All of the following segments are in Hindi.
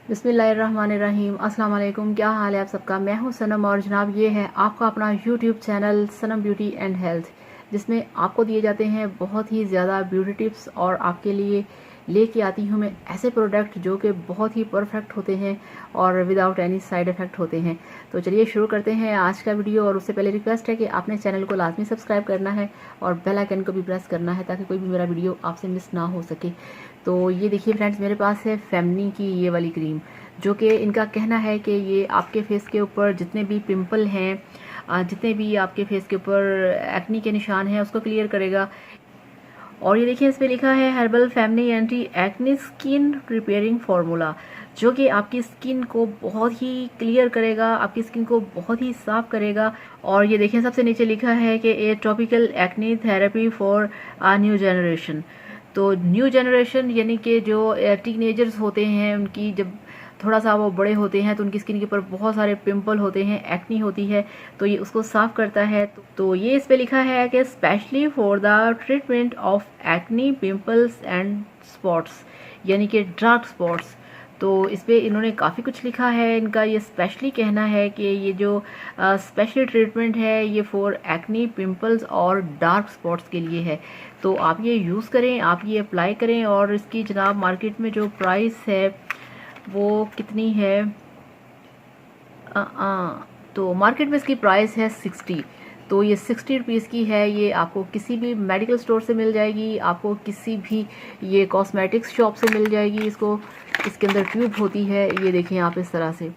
बिस्मिल्लाहिर्रहमानिर्रहीम। अस्सलाम वालेकुम। क्या हाल है आप सबका। मैं हूं सनम और जनाब ये है आपका अपना YouTube channel Sanam beauty and health, जिसमें आपको दिए जाते हैं बहुत ही ज़्यादा ब्यूटी टिप्स और आपके लिए लेके आती हूं मैं ऐसे प्रोडक्ट जो कि बहुत ही परफेक्ट होते हैं और विदाउट एनी साइड इफ़ेक्ट होते हैं। तो चलिए शुरू करते हैं आज का वीडियो। और उससे पहले रिक्वेस्ट है कि आपने चैनल को लाजमी सब्सक्राइब करना है और बेल आइकन को भी प्रेस करना है ताकि कोई भी मेरा वीडियो आपसे मिस ना हो सके। तो ये देखिए फ्रेंड्स, मेरे पास है फेमनी की ये वाली क्रीम, जो कि इनका कहना है कि ये आपके फेस के ऊपर जितने भी पिंपल हैं, जितने भी आपके फेस के ऊपर एक्नी के निशान हैं उसको क्लियर करेगा। और ये देखिए इस पे लिखा है हर्बल फेमनी anti acne skin repairing formula, जो कि आपकी स्किन को बहुत ही क्लियर करेगा, आपकी स्किन को बहुत ही साफ करेगा। और ये देखिए सबसे नीचे लिखा है कि a topical acne therapy for new generation. तो न्यू जनरेशन यानी कि जो टीनेजर्स होते हैं, उनकी जब थोड़ा सा वो बड़े होते हैं तो उनकी स्किन के ऊपर बहुत सारे पिंपल होते हैं, एक्नी होती है, तो ये उसको साफ करता है। तो ये इस पे लिखा है कि specially for the treatment of acne pimples and spots, यानी कि डार्क स्पॉट्स। तो इस पे इन्होंने काफ़ी कुछ लिखा है। इनका ये स्पेशली कहना है कि ये जो स्पेशल ट्रीटमेंट है ये फॉर एक्नी पिंपल्स और डार्क स्पॉट्स के लिए है। तो आप ये यूज़ करें, आप ये अप्लाई करें। और इसकी जनाब मार्केट में जो प्राइस है वो कितनी है, तो मार्केट में इसकी प्राइस है 60। तो ये 60 रुपीज़ की है। ये आपको किसी भी मेडिकल स्टोर से मिल जाएगी, आपको किसी भी ये कॉस्मेटिक्स शॉप से मिल जाएगी। इसके अंदर ट्यूब होती है, ये देखें आप इस तरह से।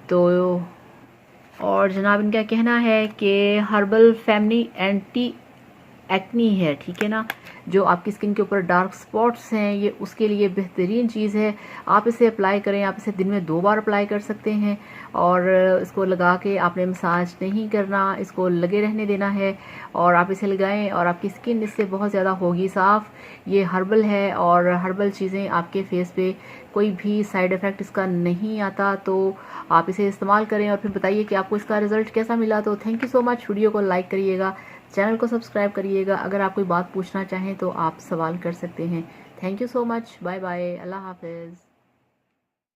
तो और जनाब इनका कहना है कि हर्बल फेमनी एंटी एक्नी है, ठीक है ना। जो आपकी स्किन के ऊपर डार्क स्पॉट्स हैं ये उसके लिए बेहतरीन चीज़ है। आप इसे अप्लाई करें, आप इसे दिन में 2 बार अप्लाई कर सकते हैं। और इसको लगा के आपने मसाज नहीं करना, इसको लगे रहने देना है। और आप इसे लगाएं और आपकी स्किन इससे बहुत ज़्यादा होगी साफ़। ये हर्बल है और हर्बल चीज़ें आपके फेस पे कोई भी साइड इफ़ेक्ट इसका नहीं आता। तो आप इसे इस्तेमाल करें और फिर बताइए कि आपको इसका रिज़ल्ट कैसा मिला। तो thank you so much. Video को लाइक करिएगा, चैनल को सब्सक्राइब करिएगा। अगर आप कोई बात पूछना चाहें तो आप सवाल कर सकते हैं। Thank you so much. Bye bye. अल्लाह हाफिज़।